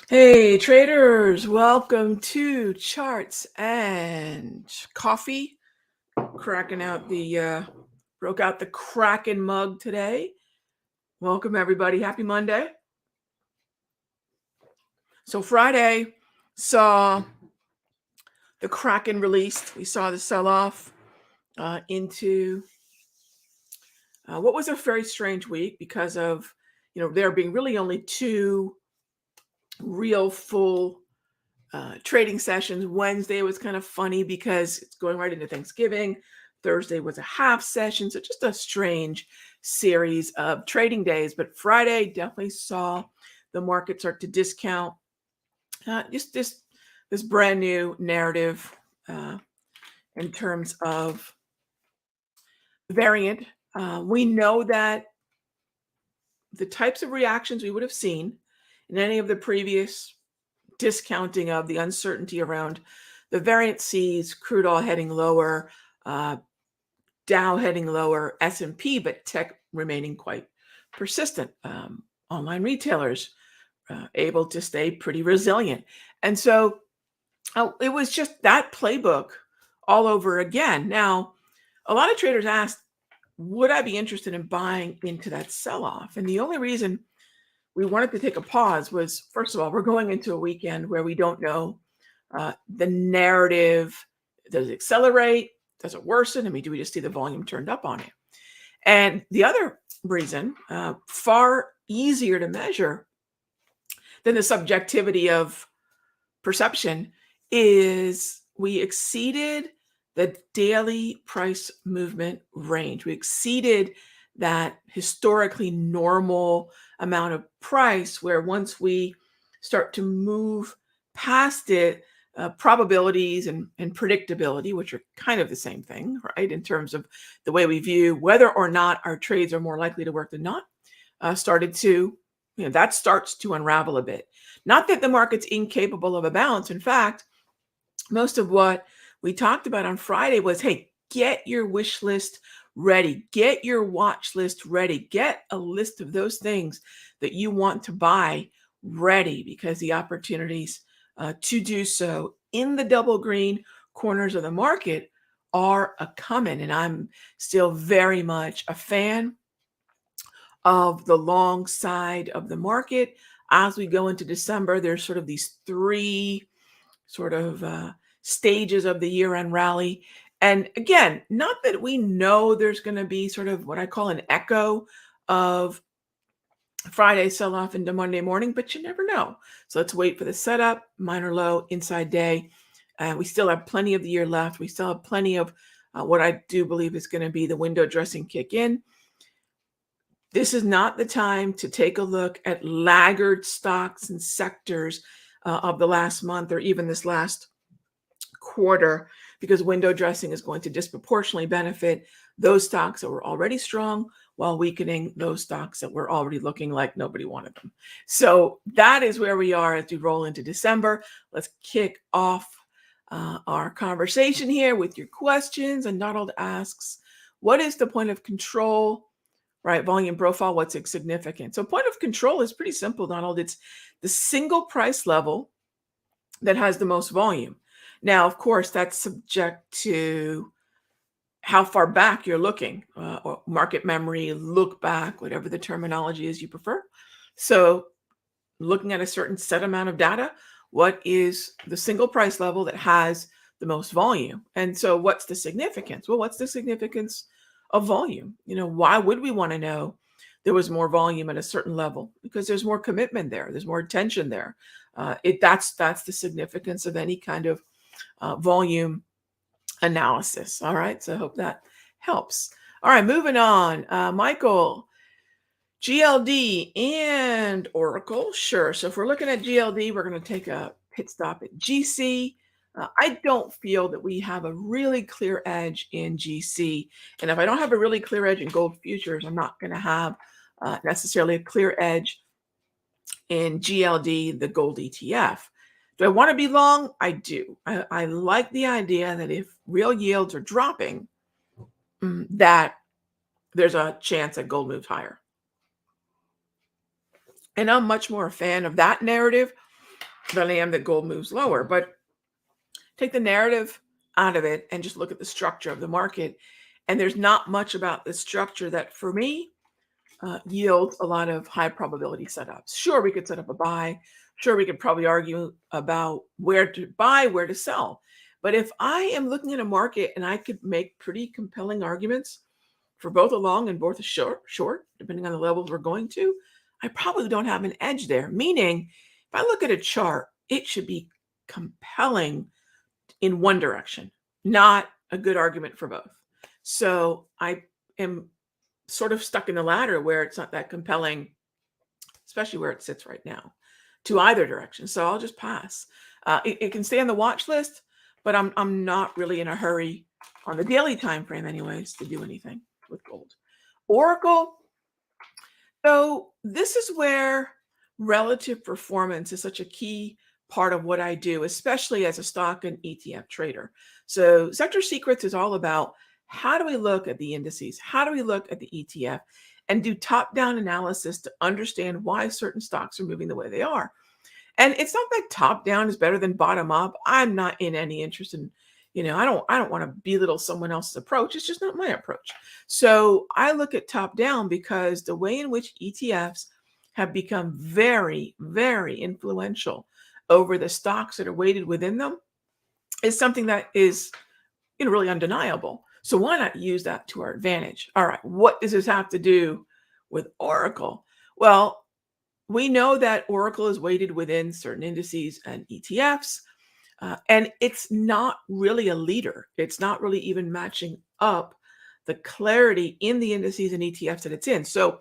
Hey traders, welcome to Charts and Coffee. Cracking out broke out the Kraken mug today. Welcome everybody, happy Monday. So Friday saw the Kraken released. We saw the sell-off into what was a very strange week because of, there being really only two real full trading sessions. Wednesday was kind of funny because it's going right into Thanksgiving. Thursday was a half session. So just a strange series of trading days. But Friday definitely saw the market start to discount just this brand new narrative in terms of variant. We know that the types of reactions we would have seen in any of the previous discounting of the uncertainty around the variant sees crude oil heading lower, Dow heading lower, S&P, but tech remaining quite persistent. Online retailers able to stay pretty resilient. And so it was just that playbook all over again. Now, a lot of traders asked, would I be interested in buying into that sell-off? And the only reason we wanted to take a pause was, first of all, we're going into a weekend where we don't know the narrative. Does it accelerate? Does it worsen? I mean, do we just see the volume turned up on it? And the other reason, far easier to measure than the subjectivity of perception, is we exceeded the daily price movement range. We exceeded that historically normal amount of price where once we start to move past it, probabilities and predictability, which are kind of the same thing, right, in terms of the way we view whether or not our trades are more likely to work than not, started to, that starts to unravel a bit. Not that the market's incapable of a balance. In fact, most of what we talked about on Friday was, hey, get your wish list ready, get your watch list ready, get a list of those things that you want to buy ready, because the opportunities to do so in the double green corners of the market are a coming. And I'm still very much a fan of the long side of the market. As we go into December, there's sort of these three sort of stages of the year-end rally. And again, not that we know there's going to be sort of what I call an echo of Friday sell-off into Monday morning, but you never know. So let's wait for the setup, minor low, inside day. We still have plenty of the year left. We still have plenty of what I do believe is going to be the window dressing kick in. This is not the time to take a look at laggard stocks and sectors of the last month or even this last quarter, because window dressing is going to disproportionately benefit those stocks that were already strong while weakening those stocks that were already looking like nobody wanted them. So that is where we are as we roll into December. Let's kick off our conversation here with your questions. And Donald asks, what is the point of control? Right, volume profile, what's its significance? So point of control is pretty simple, Donald. It's the single price level that has the most volume. Now, of course, that's subject to how far back you're looking, or market memory, look back, whatever the terminology is you prefer. So looking at a certain set amount of data, what is the single price level that has the most volume? And so what's the significance? Well, what's the significance of volume? Why would we want to know there was more volume at a certain level? Because there's more commitment there. There's more attention there. That's the significance of any kind of volume analysis. All right. So I hope that helps. All right. Moving on. Michael, GLD and Oracle. Sure. So if we're looking at GLD, we're going to take a pit stop at GC. I don't feel that we have a really clear edge in GC. And if I don't have a really clear edge in gold futures, I'm not going to have necessarily a clear edge in GLD, the gold ETF. Do I want to be long? I do. I like the idea that if real yields are dropping, that there's a chance that gold moves higher. And I'm much more a fan of that narrative than I am that gold moves lower. But take the narrative out of it and just look at the structure of the market. And there's not much about the structure that, for me, yields a lot of high probability setups. Sure, we could set up a buy. Sure, we could probably argue about where to buy, where to sell. But if I am looking at a market and I could make pretty compelling arguments for both a long and both a short, depending on the levels we're going to, I probably don't have an edge there. Meaning, if I look at a chart, it should be compelling in one direction, not a good argument for both. So I am sort of stuck in the latter where it's not that compelling, especially where it sits right now, to either direction. So I'll just pass. It can stay on the watch list, but I'm not really in a hurry on the daily time frame, anyways, to do anything with gold. Oracle. So this is where relative performance is such a key part of what I do, especially as a stock and ETF trader. So Sector Secrets is all about how do we look at the indices? How do we look at the ETF and do top-down analysis to understand why certain stocks are moving the way they are? And it's not that top-down is better than bottom-up. I'm not in any interest in, I don't want to belittle someone else's approach. It's just not my approach. So I look at top-down because the way in which ETFs have become very, very influential over the stocks that are weighted within them is something that is, really undeniable. So why not use that to our advantage? All right, what does this have to do with Oracle? Well, we know that Oracle is weighted within certain indices and ETFs, and it's not really a leader. It's not really even matching up the clarity in the indices and ETFs that it's in. So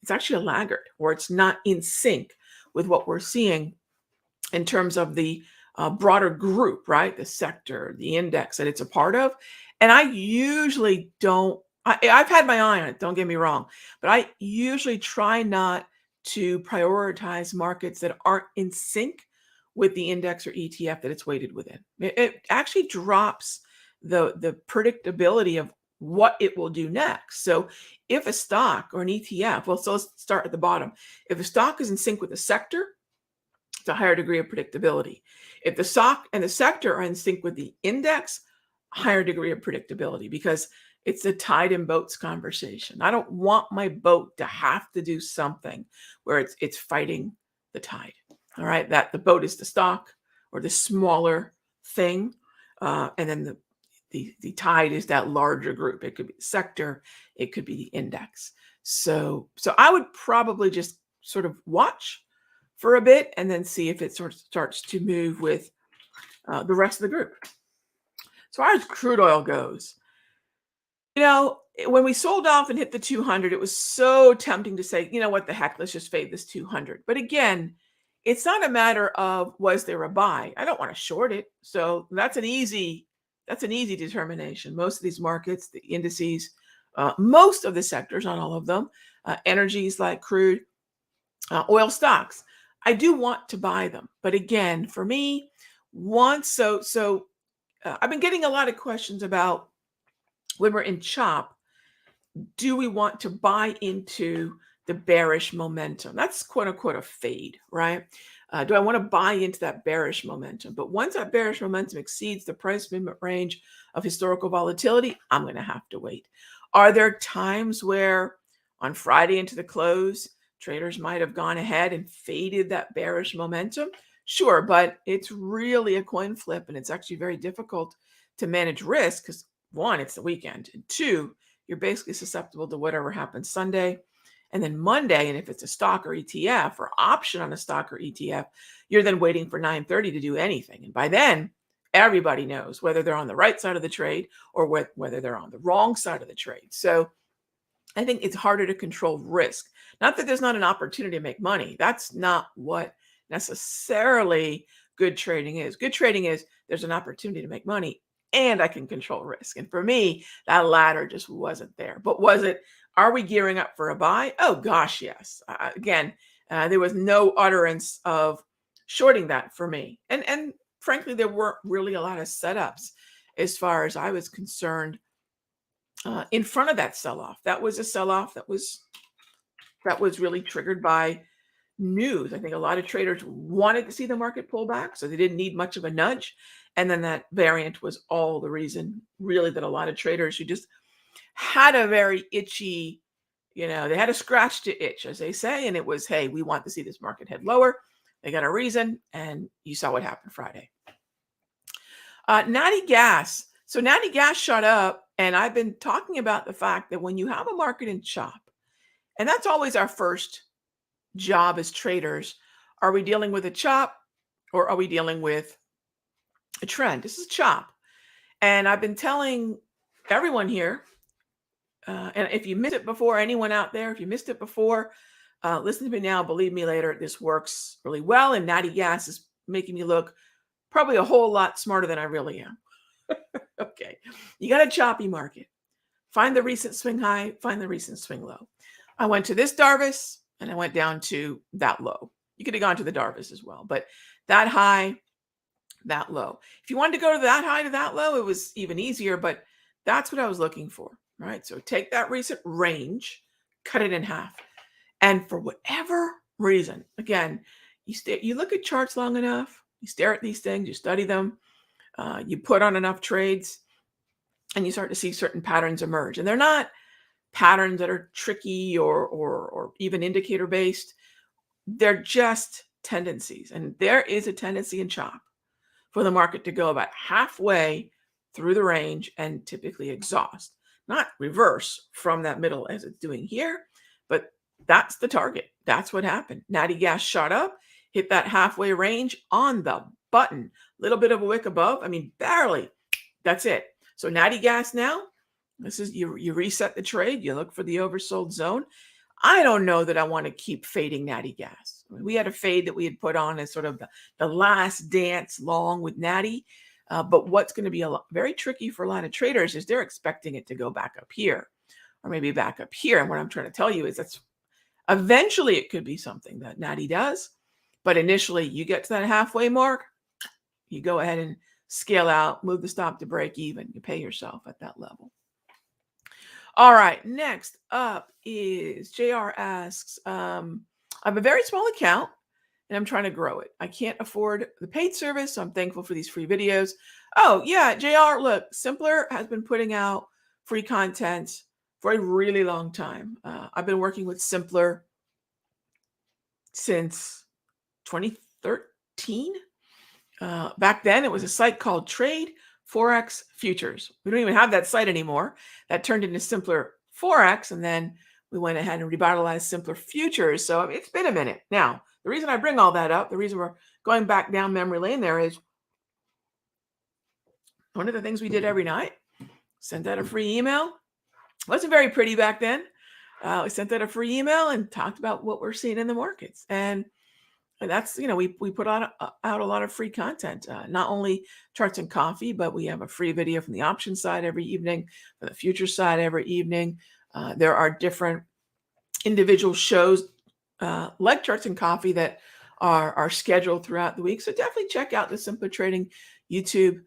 it's actually a laggard, or it's not in sync with what we're seeing in terms of the broader group, right? The sector, the index that it's a part of. And I usually don't, I've had my eye on it, don't get me wrong, but I usually try not to prioritize markets that aren't in sync with the index or ETF that it's weighted within. It actually drops the predictability of what it will do next. So if a stock or an ETF, well, so let's start at the bottom. If a stock is in sync with the sector, it's a higher degree of predictability. If the stock and the sector are in sync with the index, higher degree of predictability, because it's a tide and boats conversation. I don't want my boat to have to do something where it's fighting the tide. All right, that the boat is the stock or the smaller thing, and then the tide is that larger group. It could be the sector, it could be the index. So I would probably just sort of watch for a bit and then see if it sort of starts to move with the rest of the group. As far as crude oil goes, when we sold off and hit the 200, it was so tempting to say, what the heck, let's just fade this 200. But again, it's not a matter of was there a buy. I don't want to short it. So that's an easy determination. Most of these markets, the indices, most of the sectors, not all of them, energies like crude, oil stocks, I do want to buy them. But again, for me, I've been getting a lot of questions about when we're in chop, do we want to buy into the bearish momentum? That's quote unquote a fade, right? Do I want to buy into that bearish momentum? But once that bearish momentum exceeds the price movement range of historical volatility, I'm going to have to wait. Are there times where on Friday into the close, traders might have gone ahead and faded that bearish momentum? Sure, but it's really a coin flip, and it's actually very difficult to manage risk because one, it's the weekend, and two, you're basically susceptible to whatever happens Sunday. And then Monday, and if it's a stock or ETF or option on a stock or ETF, you're then waiting for 9:30 to do anything. And by then, everybody knows whether they're on the right side of the trade or whether they're on the wrong side of the trade. So I think it's harder to control risk. Not that there's not an opportunity to make money. That's not what necessarily good trading is. Good trading is there's an opportunity to make money and I can control risk. And for me, that latter just wasn't there. But was it, are we gearing up for a buy? Oh gosh, yes. Again, there was no utterance of shorting that for me. And frankly, there weren't really a lot of setups as far as I was concerned in front of that sell-off. That was a sell-off that was really triggered by news. I think a lot of traders wanted to see the market pull back, so they didn't need much of a nudge. And then that variant was all the reason, really, that a lot of traders who just had a very itchy, they had a scratch to itch, as they say. And it was, hey, we want to see this market head lower. They got a reason. And you saw what happened Friday. Natty gas. So natty gas shot up. And I've been talking about the fact that when you have a market in chop, and that's always our first job as traders, are we dealing with a chop or are we dealing with a trend? This is chop. And I've been telling everyone here, and if you missed it before, anyone out there, if you missed it before, listen to me now, believe me later, this works really well. And natty gas is making me look probably a whole lot smarter than I really am. Okay. You got a choppy market. Find the recent swing high, find the recent swing low. I went to this Darvis and I went down to that low. You could have gone to the Darvis as well, but that high, that low. If you wanted to go to that high to that low, it was even easier, but that's what I was looking for, right? So take that recent range, cut it in half. And for whatever reason, again, you look at charts long enough, you stare at these things, you study them, you put on enough trades, and you start to see certain patterns emerge. And they're not patterns that are tricky or even indicator based. They're just tendencies. And there is a tendency in chop for the market to go about halfway through the range and typically exhaust, not reverse from that middle as it's doing here, but that's the target. That's what happened. Natty gas shot up, hit that halfway range on the button, little bit of a wick above. I mean, barely. That's it. So natty gas now, this is you reset the trade, you look for the oversold zone. I don't know that I want to keep fading natty gas. I mean, we had a fade that we had put on as sort of the last dance long with natty. But what's going to be very tricky for a lot of traders is they're expecting it to go back up here or maybe back up here. And what I'm trying to tell you is that's eventually it could be something that natty does. But initially you get to that halfway mark, you go ahead and scale out, move the stop to break even. You pay yourself at that level. All right, next up is JR asks, I have a very small account and I'm trying to grow it. I can't afford the paid service, so I'm thankful for these free videos. Oh, yeah, JR, look, Simpler has been putting out free content for a really long time. I've been working with Simpler since 2013. Back then, it was a site called Trade Forex Futures. We don't even have that site anymore. That turned into Simpler Forex, and then we went ahead and revitalized Simpler Futures. So it's been a minute. Now, the reason I bring all that up, the reason we're going back down memory lane there is one of the things we did every night, sent out a free email. It wasn't very pretty back then. We sent out a free email and talked about what we're seeing in the markets. And that's, we put out a lot of free content, not only charts and coffee, but we have a free video from the option side every evening, from the future side every evening. There are different individual shows like charts and coffee that are scheduled throughout the week. So definitely check out the Simpler Trading YouTube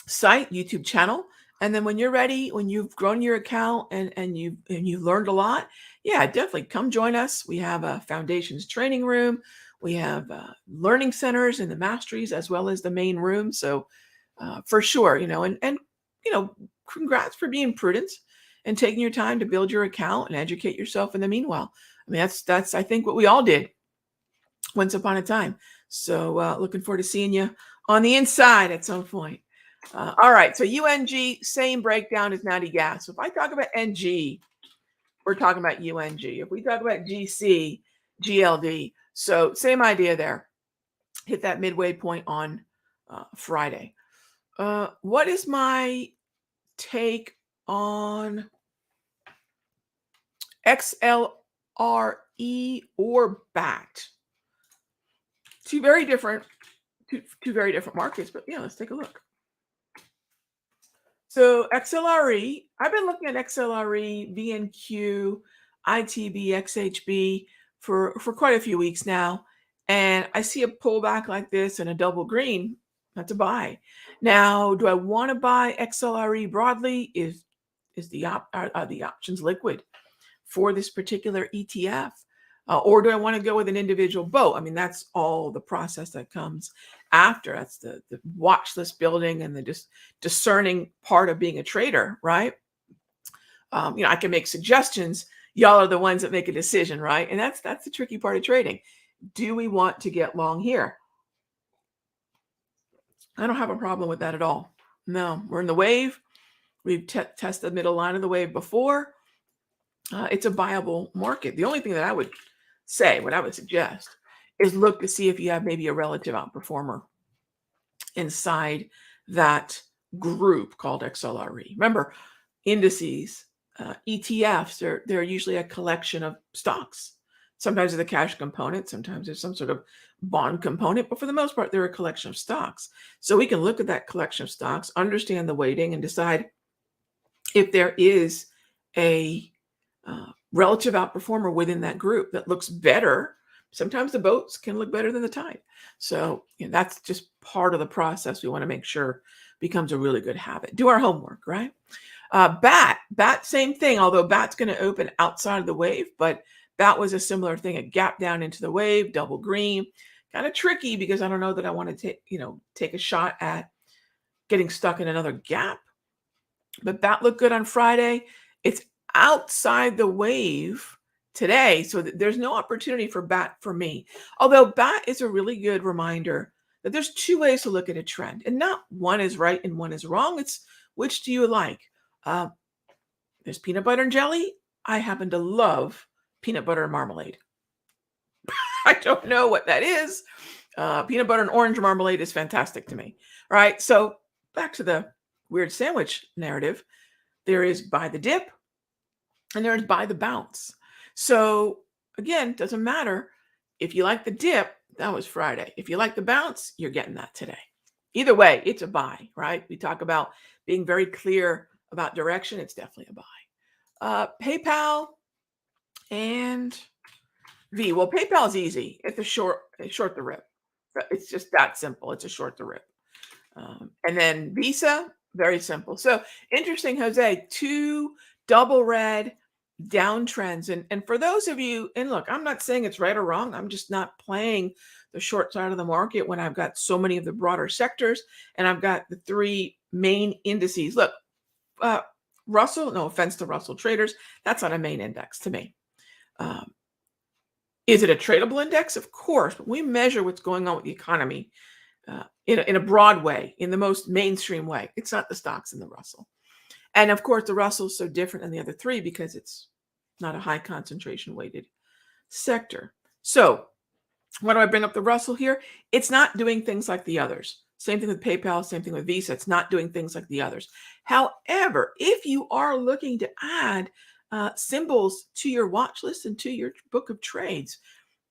site, YouTube channel. And then when you're ready, when you've grown your account and you've learned a lot, yeah, definitely come join us. We have a foundations training room. We have learning centers in the masteries as well as the main room. So for sure, and congrats for being prudent and taking your time to build your account and educate yourself in the meanwhile. I mean, that's I think what we all did once upon a time. So looking forward to seeing you on the inside at some point. All right, so UNG, same breakdown as natty gas. So if I talk about NG, we're talking about UNG. If we talk about GC, GLD, so same idea there. Hit that midway point on Friday. What is my take on XLRE or BAT? Two very different two very different markets, but yeah, let's take a look. So XLRE, I've been looking at XLRE, VNQ, ITB, XHB for quite a few weeks now, and I see a pullback like this and a double green. That's a buy. Now, do I want to buy XLRE broadly? Is are the options liquid for this particular ETF? Or do I want to go with an individual boat? I mean, that's all the process that comes after. That's the watch list building and the discerning part of being a trader, right? I can make suggestions. Y'all are the ones that make a decision, right? And that's the tricky part of trading. Do we want to get long here? I don't have a problem with that at all. No, we're in the wave. We've tested the middle line of the wave before. It's a viable market. The only thing that I would say, what I would suggest, is look to see if you have maybe a relative outperformer inside that group called XLRE. Remember, indices, ETFs, they're usually a collection of stocks. Sometimes there's a cash component, sometimes there's some sort of bond component, but for the most part, they're a collection of stocks. So we can look at that collection of stocks, understand the weighting, and decide if there is a relative outperformer within that group that looks better. Sometimes the boats can look better than the tide. So that's just part of the process. We want to make sure becomes a really good habit. Do our homework, right? BAT, same thing, although BAT's going to open outside of the wave, but that was a similar thing, a gap down into the wave, double green. Kind of tricky because I don't know that I want to take a shot at getting stuck in another gap. But BAT looked good on Friday. It's outside the wave today, so there's no opportunity for BAT for me. Although BAT is a really good reminder that there's two ways to look at a trend, and not one is right and one is wrong. It's which do you like? There's peanut butter and jelly. I happen to love peanut butter and marmalade. I don't know what that is. Peanut butter and orange marmalade is fantastic to me. All right, so back to the weird sandwich narrative. There is buy the dip and there is buy the bounce. So again, doesn't matter. If you like the dip, that was Friday. If you like the bounce, you're getting that today. Either way, it's a buy, right? We talk about being very clear about direction. It's definitely a buy. PayPal and V. Well, PayPal is easy. It's a short the rip. It's just that simple. It's a short the rip. And then Visa, very simple. So interesting, Jose, two double red downtrends. And for those of you, and look, I'm not saying it's right or wrong. I'm just not playing the short side of the market when I've got so many of the broader sectors and I've got the three main indices. Look, Russell, no offense to Russell traders, that's not a main index to me. Is it a tradable index? Of course, but we measure what's going on with the economy in a broad way, in the most mainstream way. It's not the stocks in the Russell. And of course, the Russell is so different than the other three because it's not a high concentration weighted sector. So why do I bring up the Russell here? It's not doing things like the others. Same thing with PayPal, same thing with Visa. It's not doing things like the others. However, if you are looking to add symbols to your watch list and to your book of trades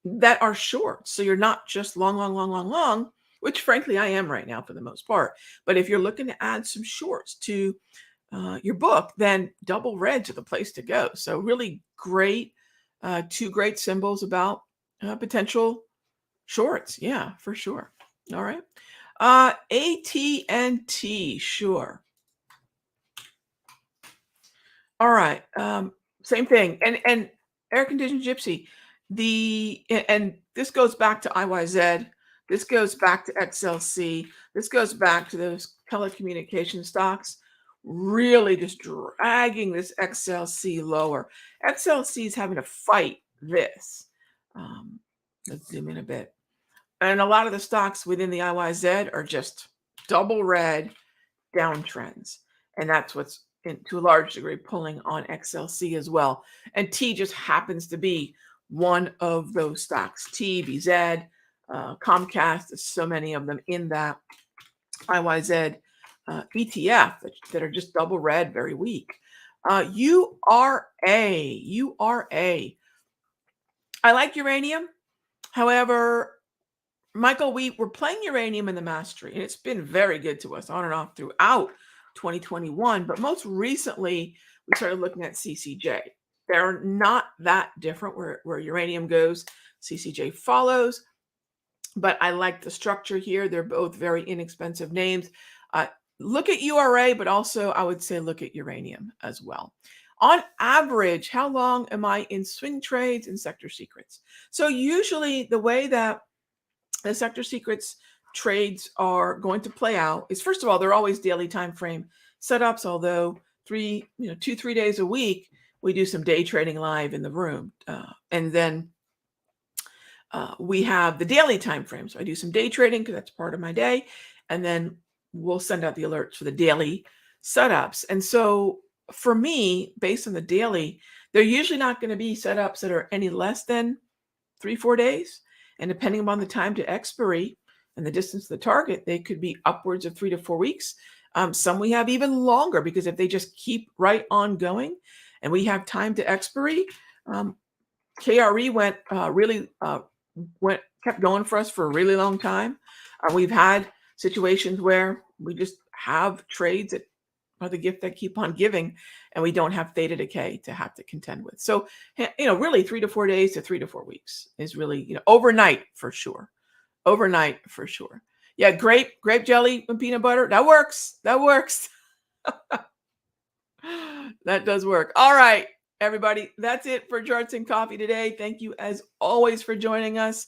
that are short, so you're not just long, which frankly I am right now for the most part. But if you're looking to add some shorts to your book, then double reds are the place to go. So really great, two great symbols about potential shorts. Yeah, for sure. All right. AT&T, sure. All right. Same thing. And air conditioned gypsy. And this goes back to IYZ. This goes back to XLC. This goes back to those telecommunication stocks, really just dragging this XLC lower. XLC is having to fight this. Let's zoom in a bit. And a lot of the stocks within the IYZ are just double red downtrends. And that's what's to a large degree pulling on XLC as well. And T just happens to be one of those stocks. T, BZ, Comcast, there's so many of them in that IYZ ETF that are just double red, very weak. URA. I like uranium. However, Michael, we were playing uranium in the mastery, and it's been very good to us on and off throughout 2021. But most recently, we started looking at CCJ. They're not that different where uranium goes, CCJ follows. But I like the structure here. They're both very inexpensive names. Look at URA, but also I would say look at uranium as well. On average, how long am I in swing trades and sector secrets? So usually the way that the sector secrets trades are going to play out is, first of all, they're always daily time frame setups, although 2-3 days a week, we do some day trading live in the room. And then we have the daily time frame. So I do some day trading because that's part of my day. And then we'll send out the alerts for the daily setups. And so for me, based on the daily, they're usually not going to be setups that are any less than 3-4 days. And depending upon the time to expiry and the distance to the target, they could be upwards of 3 to 4 weeks. Some we have even longer, because if they just keep right on going and we have time to expiry, KRE kept going for us for a really long time. We've had situations where we just have trades that are the gift that keep on giving, and we don't have theta decay to have to contend with. So, really 3 to 4 days to 3 to 4 weeks is really, overnight for sure. Overnight for sure. Yeah, grape jelly and peanut butter. That works. That works. That does work. All right, everybody. That's it for Charts and Coffee today. Thank you as always for joining us.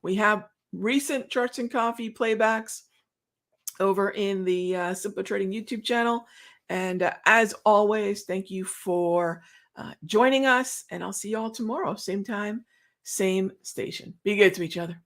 We have recent Charts and Coffee playbacks over in the Simple Trading YouTube channel. And as always, thank you for joining us. And I'll see you all tomorrow. Same time, same station. Be good to each other.